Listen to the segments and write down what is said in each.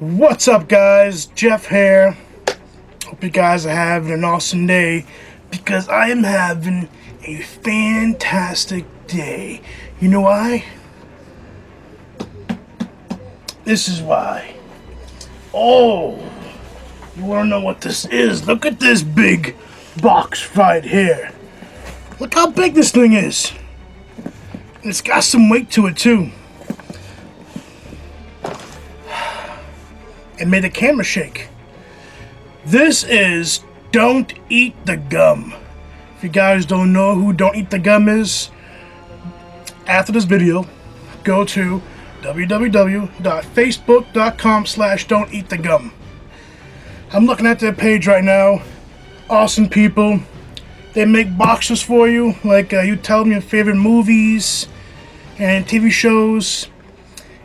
What's up, guys? Jeff here. Hope you guys are having an awesome day, because I am having a fantastic day. You know why? This is why. Oh, you want to know what this is? Look at this big box right here. Look how big this thing is. And it's got some weight to it too. It made the camera shake. This is Don't Eat the Gum. If you guys don't know who Don't Eat the Gum is, after this video, go to www.facebook.com/don'teatthegum. I'm looking at their page right now. Awesome people. They make boxes for you, like you tell them your favorite movies and TV shows.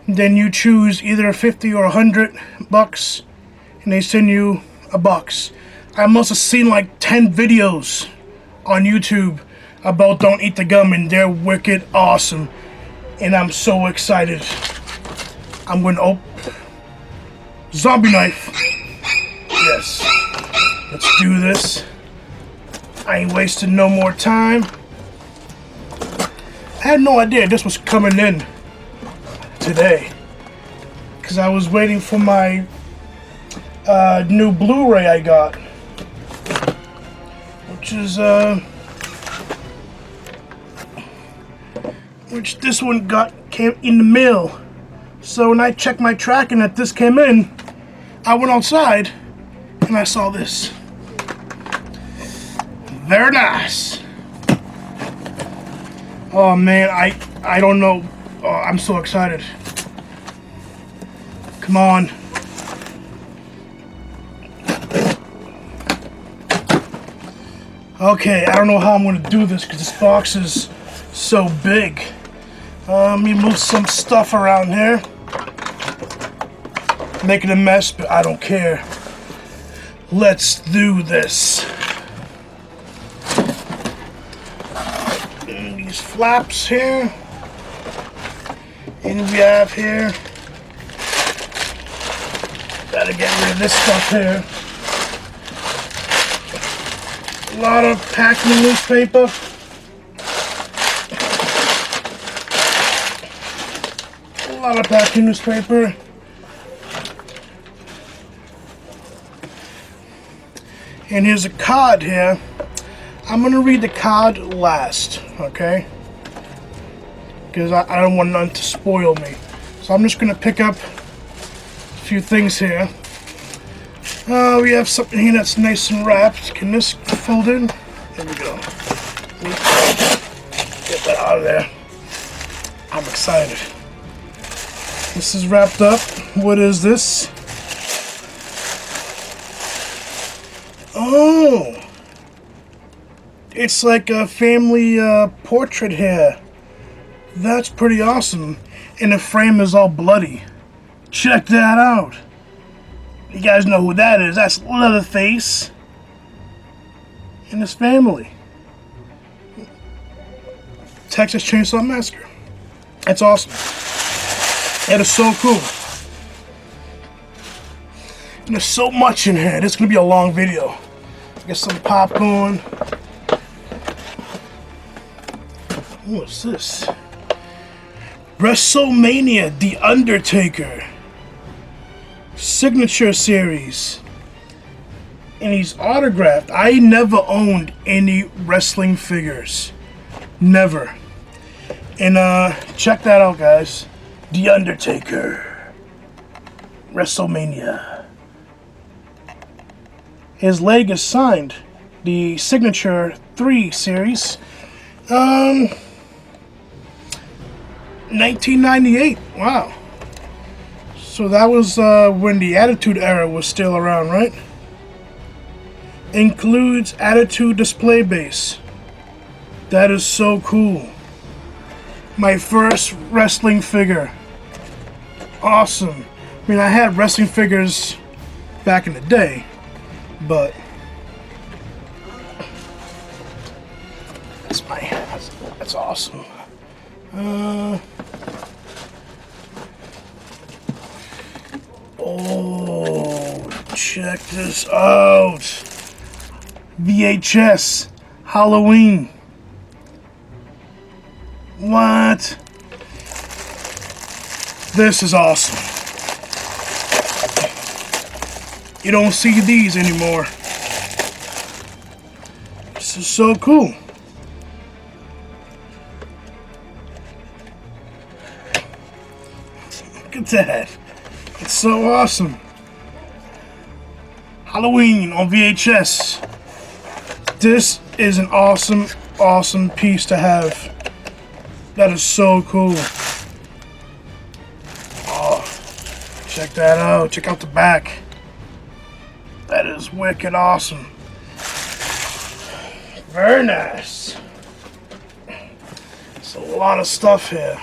Then you choose either 50 or $100, and they send you a box. I must have seen like 10 videos on YouTube about Don't Eat the Gum, and they're wicked awesome. And I'm so excited. I'm going to open zombie knife. Yes. Let's do this. I ain't wasting no more time. I had no idea this was coming in today, because I was waiting for my new Blu-ray I got, which this one came in the mail. So when I checked my tracking that this came in, I went outside and I saw this. Very nice. Oh man, I don't know. Oh, I'm so excited. Come on. Okay, I don't know how I'm going to do this because this box is so big. Let me move some stuff around here. Making a mess, but I don't care. Let's do this. And these flaps here. And we have here, gotta get rid of this stuff here. A lot of packing newspaper. A lot of packing newspaper. And here's a card here. I'm gonna read the card last, okay? Because I don't want none to spoil me. So I'm just going to pick up a few things here. We have something here that's nice and wrapped. Can this fold in? There we go. Get that out of there. I'm excited. This is wrapped up. What is this? Oh! It's like a family portrait here. That's pretty awesome. And the frame is all bloody. Check that out. You guys know who that is. That's Leatherface and his family. Texas Chainsaw Massacre. That's awesome. That is so cool. And there's so much in here. This is going to be a long video. Get some popcorn. What's this? WrestleMania, The Undertaker Signature Series. And he's autographed. I never owned any wrestling figures. Never. And check that out, guys. The Undertaker WrestleMania. His leg is signed. The Signature 3 series. 1998. Wow. So that was when the Attitude Era was still around, right? Includes Attitude display base. That is so cool. My first wrestling figure. Awesome. I mean, I had wrestling figures back in the day, but that's awesome. Oh, check this out. VHS Halloween. What? This is awesome. You don't see these anymore. This is so cool. Look at that. It's so awesome. Halloween on VHS. This is an awesome, awesome piece to have. That is so cool. Oh, check that out. Check out the back. That is wicked awesome. Very nice. There's a lot of stuff here.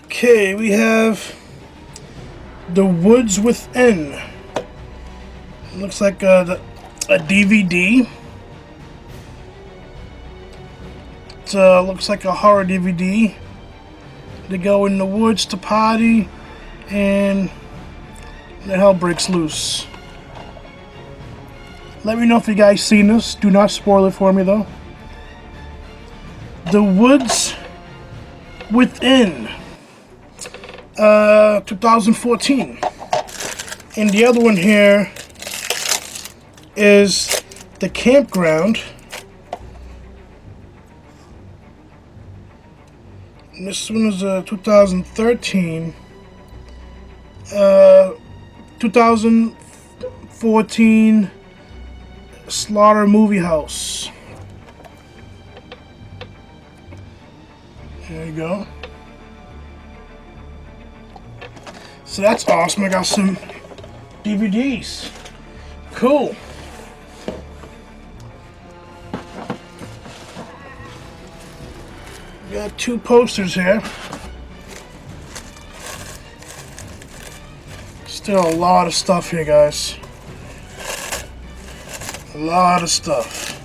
Okay, we have The Woods Within. Looks like a DVD. It looks like a horror DVD. They go in the woods to party, and the hell breaks loose. Let me know if you guys seen this. Do not spoil it for me, though. The Woods Within. 2014. And the other one here is The Campground. And this one is 2013. 2014 Slaughter Movie House. There you go. So that's awesome. I got some DVDs. Cool. We got 2 posters here. Still a lot of stuff here, guys. A lot of stuff.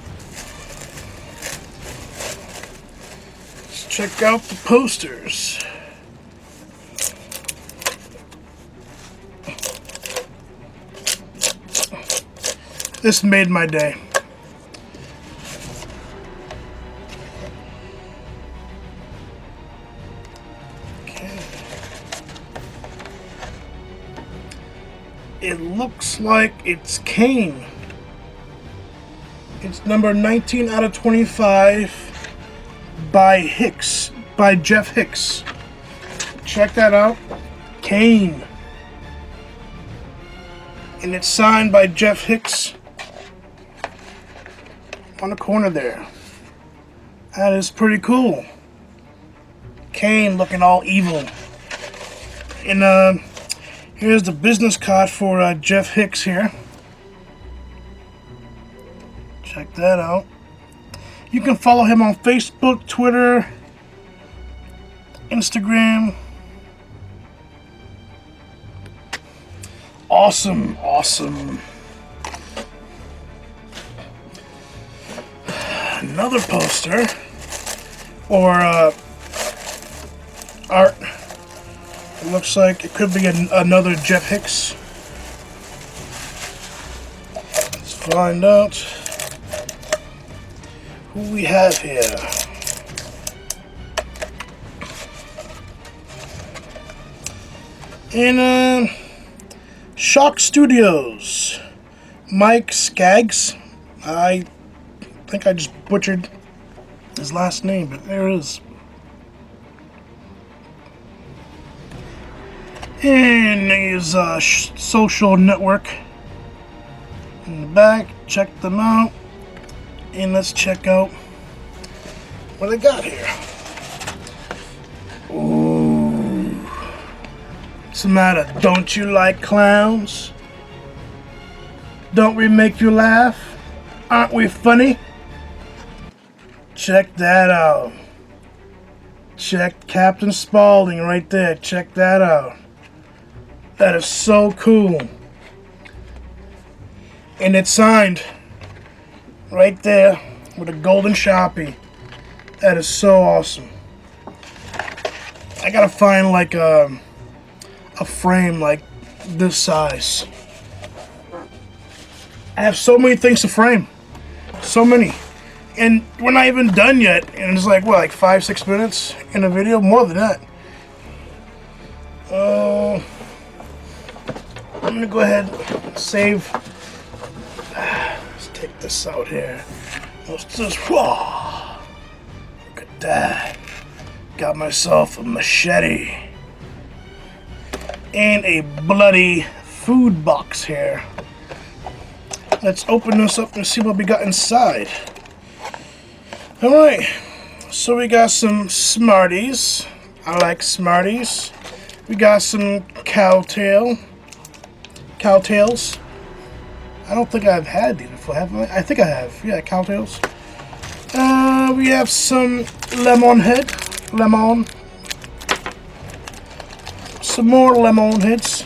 Let's check out the posters. This made my day. Okay. It looks like it's Kane. It's number 19 out of 25 by Hicks, by Jeff Hicks. Check that out. Kane. And it's signed by Jeff Hicks. On the corner there. That is pretty cool. Kane looking all evil. And here's the business card for Jeff Hicks here. Check that out. You can follow him on Facebook, Twitter, Instagram. Awesome, awesome. Another poster or art. It looks like it could be another Jeff Hicks. Let's find out who we have here. And Shock Studios, Mike Skaggs. I think I just butchered his last name, but there it is. And his social network in the back. Check them out. And let's check out what they got here. Ooh. What's the matter? Don't you like clowns? Don't we make you laugh? Aren't we funny? Check that out. Check Captain Spaulding right there. Check that out. That is so cool. And it's signed right there with a golden Sharpie. That is so awesome. I gotta find like a frame like this size. I have so many things to frame. So many. And we're not even done yet. And it's like, what, like 5-6 minutes in a video? More than that. I'm gonna go ahead and save. Let's take this out here. Let's just, whoa. Look at that. Got myself a machete. And a bloody food box here. Let's open this up and see what we got inside. Alright, so we got some Smarties. I like Smarties. We got some Cowtails. I don't think I've had these before, have I? I think I have. Yeah, Cowtails. We have some Lemon. Some more Lemon Heads.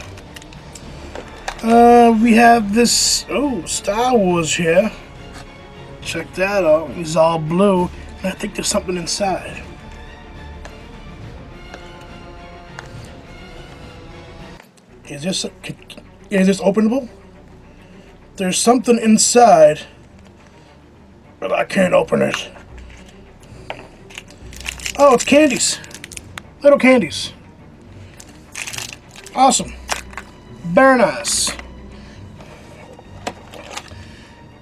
We have this, Star Wars here. Check that out. He's all blue. And I think there's something inside. Is this openable? There's something inside, but I can't open it. Oh, it's candies. Little candies. Awesome. Very nice.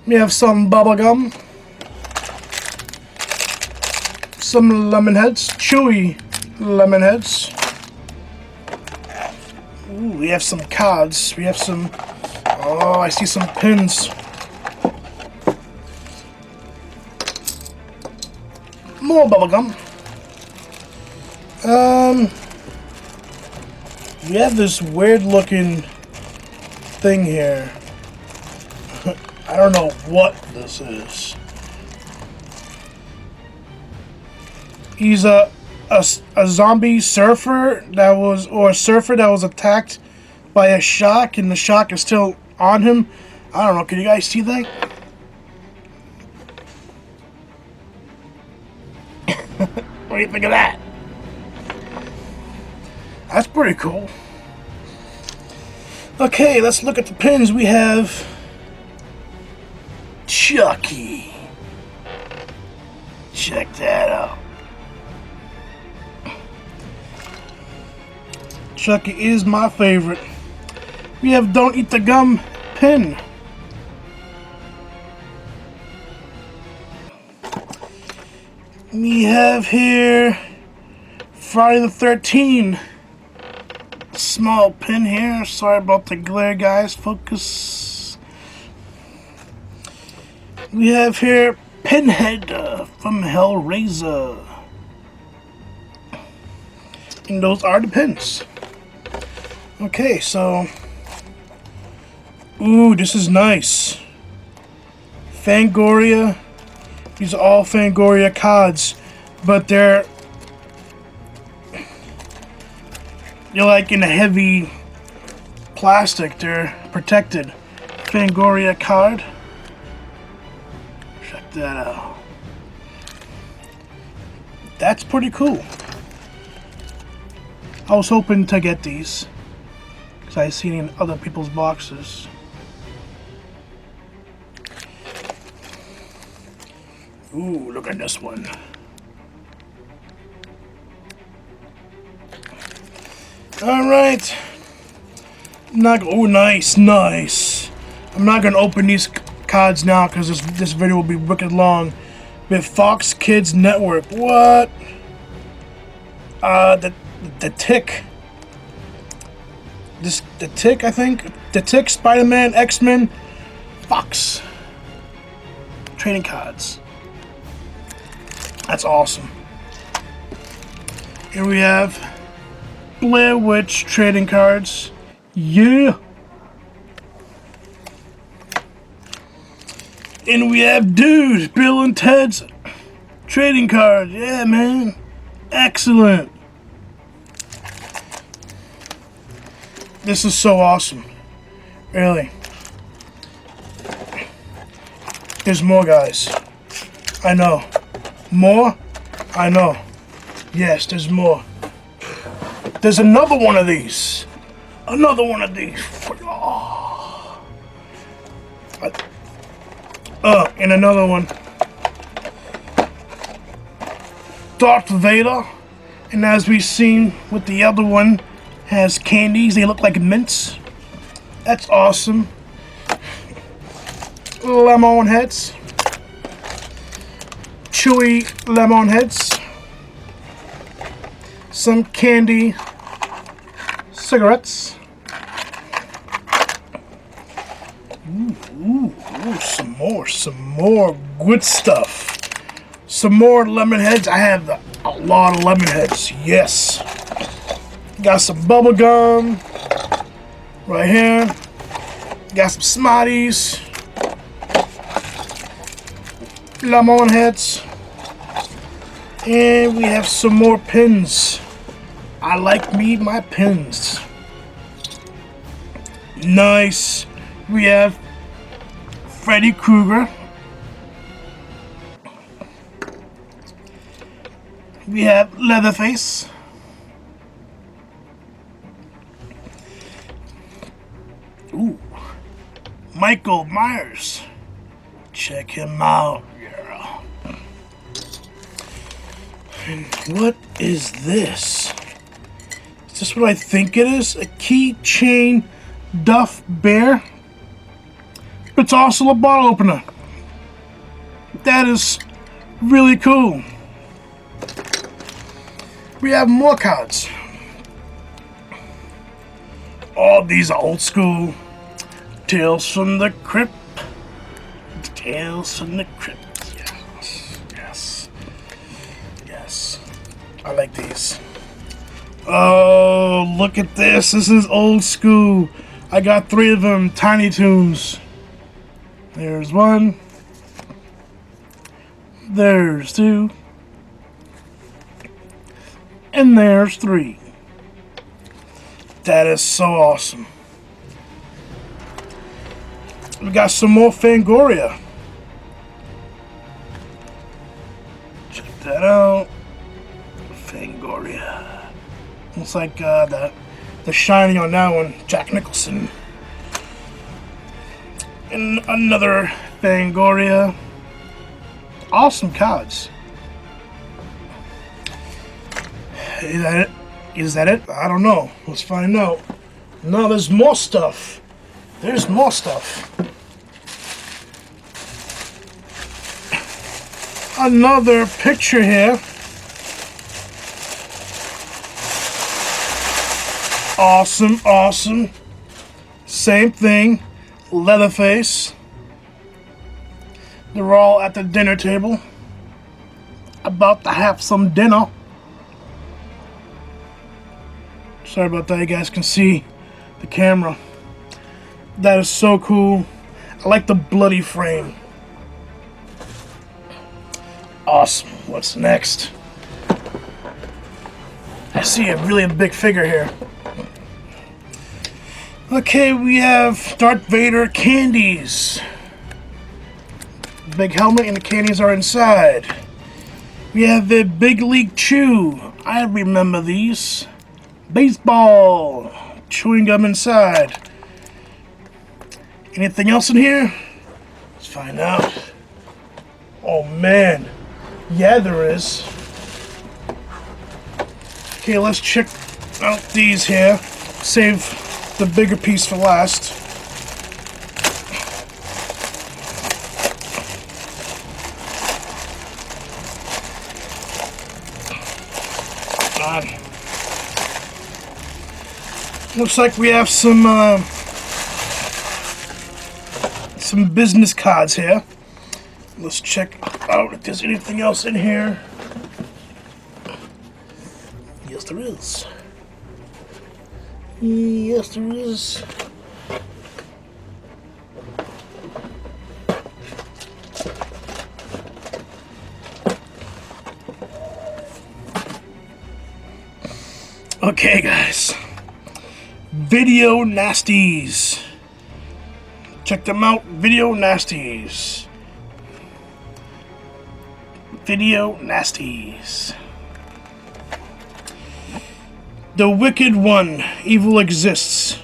We have some bubble gum, some lemon heads, chewy lemon heads. Ooh, we have some cards. We have some. Oh, I see some pins. More bubble gum. We have this weird looking thing here. I don't know what this is. He's a zombie surfer that was, or a surfer that was attacked by a shark, and the shark is still on him. I don't know. Can you guys see that? What do you think of that? That's pretty cool. Okay, let's look at the pins. We have Chucky. Check that out. Chucky is my favorite. We have Don't Eat the Gum pin. We have here Friday the 13th. Small pin here. Sorry about the glare, guys. Focus. We have here Pinhead from Hellraiser. And those are the pins. Okay, so. Ooh, this is nice. Fangoria. These are all Fangoria cards, but they're like in a heavy plastic. They're protected. Fangoria card. Check that out. That's pretty cool. I was hoping to get these because I've seen in other people's boxes. Ooh, look at this one. Alright. Oh, nice. I'm not going to open these cards now because this video will be wicked long. With Fox Kids Network. What? The Tick. The Tick, I think. The Tick, Spider-Man, X-Men, Fox. Trading cards. That's awesome. Here we have Blair Witch trading cards. Yeah. And we have Bill and Ted's trading cards. Yeah, man. Excellent. This is so awesome. Really. There's more, guys. I know. More? I know. Yes, there's more. There's another one of these. Another one of these. And another one. Darth Vader. And as we've seen with the other one, has candies. They look like mints. That's awesome. Lemon heads. Chewy lemon heads. Some candy cigarettes. Ooh, some more good stuff. Some more lemon heads. I have a lot of lemon heads. Yes. Got some bubble gum right here. Got some Smarties. Lemon heads. And we have some more pins. I like my pins. Nice. We have Freddy Krueger. We have Leatherface. Ooh. Michael Myers. Check him out, girl. And what is this? Is this what I think it is? A keychain Duff Bear? It's also a bottle opener. That is really cool. We have more cards. All these are old school. Tales from the Crypt. Tales from the Crypt. Yes. I like these. Oh, look at this. This is old school. I got 3 of them. Tiny Toons. There's 1. There's 2. And there's 3. That is so awesome. We got some more Fangoria. Check that out. Fangoria. Looks like the shiny on that one, Jack Nicholson. And another Fangoria. Awesome cards. Is that it? Is that it? I don't know. Let's find out. No, there's more stuff. There's more stuff. Another picture here. Awesome. Same thing. Leatherface. They're all at the dinner table. About to have some dinner. Sorry about that, you guys can see the camera. That is so cool. I like the bloody frame. Awesome. What's next? I see a really big figure here. Okay, we have Darth Vader candies. Big helmet and the candies are inside. We have the Big League Chew. I remember these. Baseball. Chewing gum inside. Anything else in here? Let's find out. Oh man. Yeah, there is. Okay, let's check out these here. Save the bigger piece for last. Looks like we have some business cards here. Let's check out if there's anything else in here. Yes, there is. Yes, there is. Okay, guys. Video Nasties. Check them out. Video Nasties. Video Nasties. The Wicked One, Evil Exists.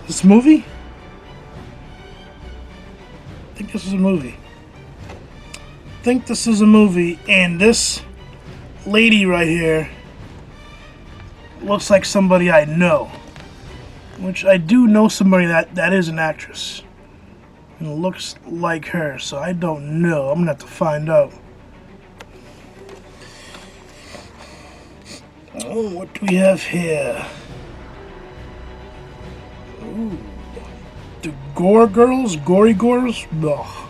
This movie? I think this is a movie. And this lady right here looks like somebody I know. Which I do know somebody that is an actress. And looks like her, so I don't know. I'm gonna have to find out. Oh, what do we have here? Ooh. The Gore Girls? Gory Girls? Ugh.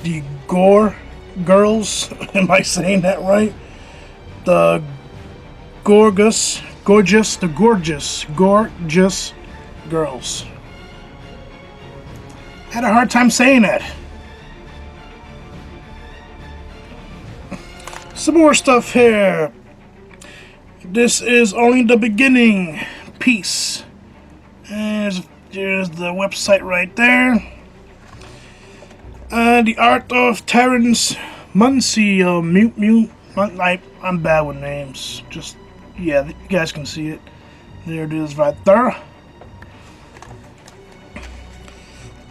The Gore Girls? Am I saying that right? The Gorgeous Girls. I had a hard time saying that. Some more stuff here. This is only the beginning. Peace. And there's the website right there. The Art of Terrence Muncie. I'm bad with names. Just, yeah, you guys can see it. There it is right there.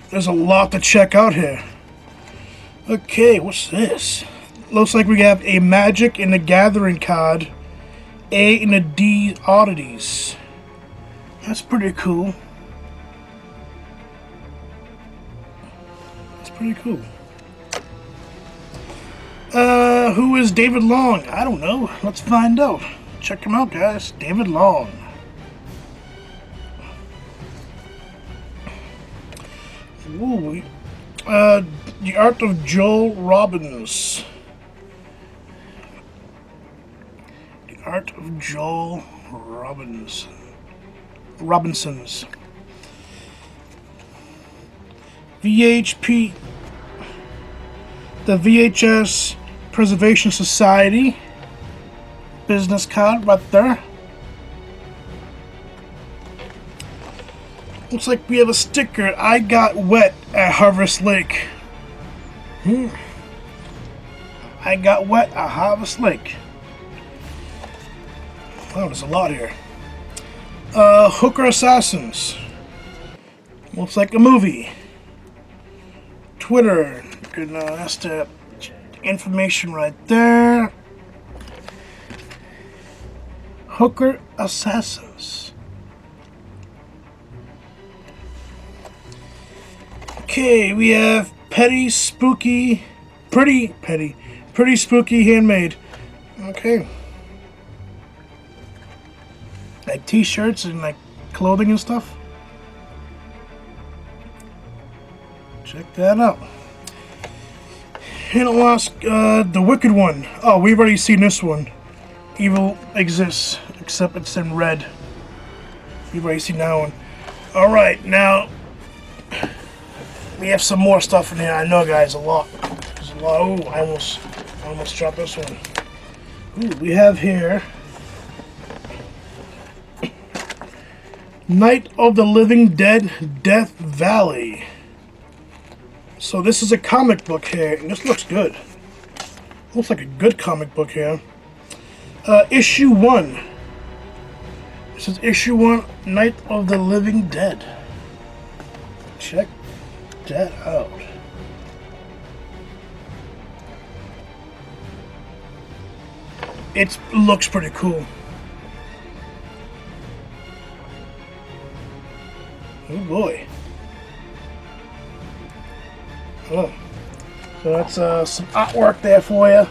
There's a lot to check out here. Okay, what's this? Looks like we have a Magic and the Gathering card. A and a D oddities. That's pretty cool. Who is David Long? I don't know. Let's find out. Check him out, guys. David Long. Ooh, The Art of Joel Robbins. The Art of Joel Robinsons. VHP. The VHS Preservation Society. Business card right there. Looks like we have a sticker. I got wet at Harvest Lake. I got wet at Harvest Lake. Wow, there's a lot here. Hooker Assassins. Looks like a movie. Twitter. Good, that's the information right there. Hooker Assassins. Okay, we have Pretty Spooky Handmade. Okay. Like t-shirts and like clothing and stuff. Check that out. And at last, The Wicked One. Oh, we've already seen this one. Evil Exists, except it's in red. We've already seen that one. Alright, now we have some more stuff in here. I know, guys, a lot. There's a lot. Ooh, I almost dropped this one. Ooh, we have here Night of the Living Dead, Death Valley. So this is a comic book here, and this looks good. Looks like a good comic book here. Issue 1. This is issue 1, Night of the Living Dead. Check that out. It looks pretty cool. Oh boy. Oh. So that's some artwork there for you.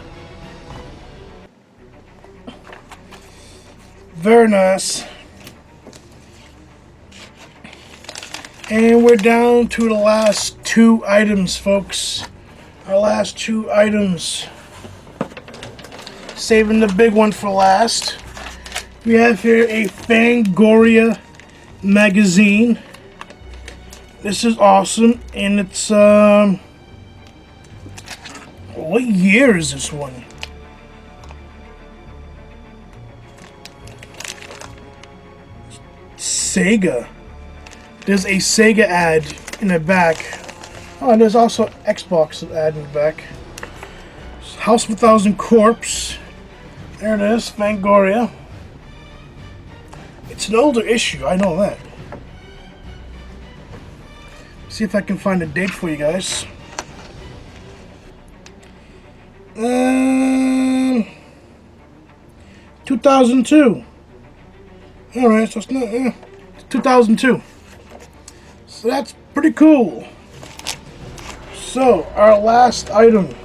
Very nice. And we're down to the last 2 items, folks. Our last 2 items. Saving the big one for last. We have here a Fangoria magazine. This is awesome, and it's what year is this one? Sega. There's a Sega ad in the back. Oh, and there's also Xbox ad in the back. House of a Thousand Corpse. There it is, Fangoria. It's an older issue, I know that. See if I can find a date for you guys. 2002. Alright, so it's not, 2002. So that's pretty cool. So, our last item.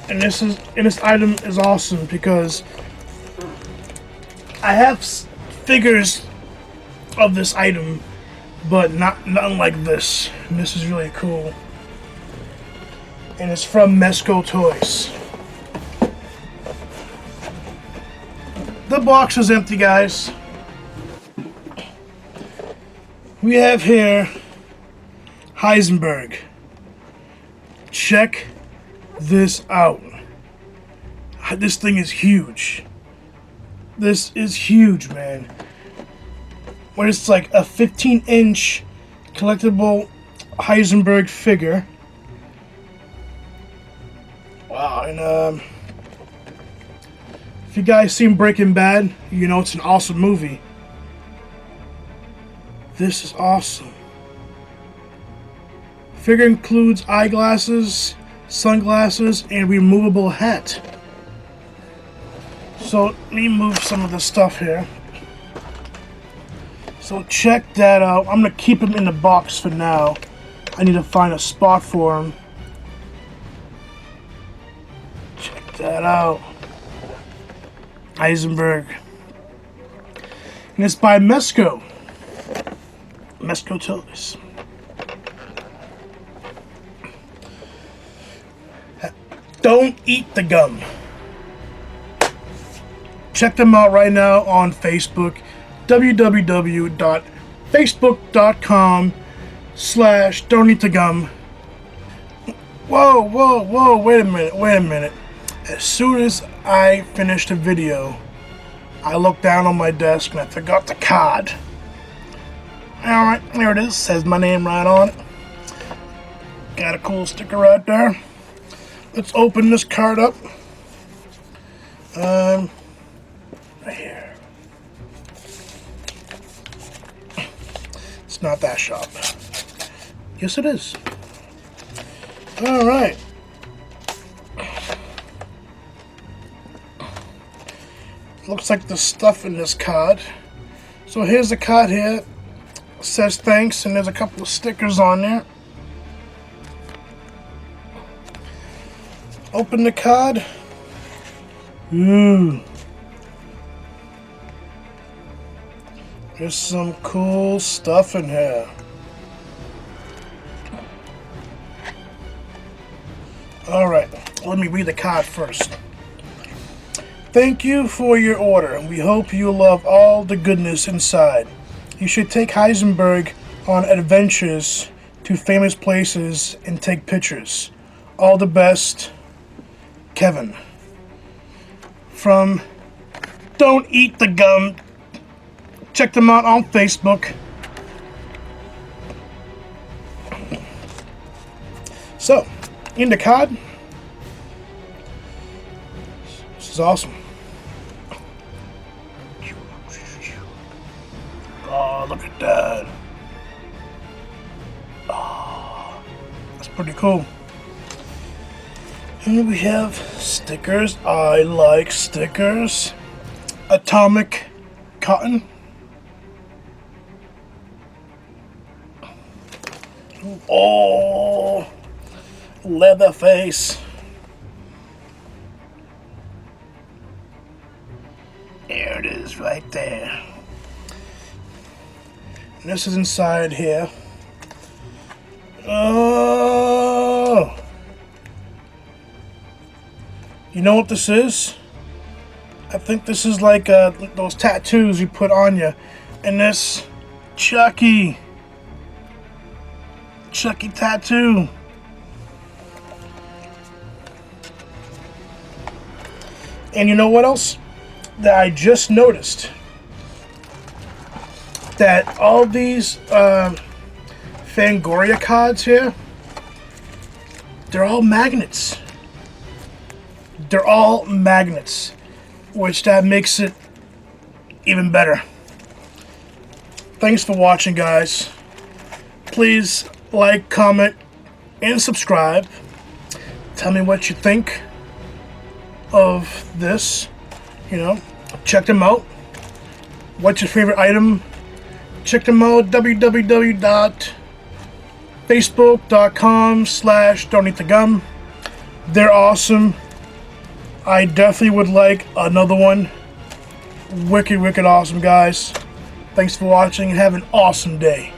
And this item is awesome because I have figures of this item, but nothing like this. And this is really cool. And it's from Mezco Toys. The box is empty, guys. We have here Heisenberg. Check this out. This thing is huge. This is huge, man. When it's like a 15-inch collectible Heisenberg figure. Wow, and if you guys seen Breaking Bad, you know it's an awesome movie. This is awesome. Figure includes eyeglasses, sunglasses, and removable hat. So let me move some of the stuff here. So check that out. I'm gonna keep him in the box for now. I need to find a spot for him. Check that out. Heisenberg. And it's by Mezco. Mezco Toys. Don't eat the gum. Check them out right now on Facebook. www.facebook.com/don'teatthegum. Whoa, wait a minute. As soon as I finished the video, I looked down on my desk and I forgot the card. Alright, there it is. Says my name right on it. Got a cool sticker right there. Let's open this card up. Right here. It's not that sharp. Yes, it is. Alright. Looks like the stuff in this card. So here's the card here. It says thanks, and there's a couple of stickers on there. Open the card. Ooh. There's some cool stuff in here. Alright, let me read the card first. Thank you for your order, and we hope you love all the goodness inside. You should take Heisenberg on adventures to famous places and take pictures. All the best, Kevin. From Don't Eat the Gum. Check them out on Facebook. So, in the card. This is awesome. Oh, look at that. Oh, that's pretty cool. And we have stickers. I like stickers. Atomic cotton. Oh, Leatherface. There it is right there. And this is inside here. Oh. You know what this is? I think this is like those tattoos you put on you. And this Chucky tattoo. And you know what else? That I just noticed. That all these Fangoria cards here, they're all magnets. They're all magnets, which that makes it even better. Thanks for watching, guys. Please like, comment, and subscribe. Tell me what you think of this. You know, check them out. What's your favorite item? Check them out, www.facebook.com/donatethegum. They're awesome. I definitely would like another one. Wicked, wicked awesome, guys. Thanks for watching and have an awesome day.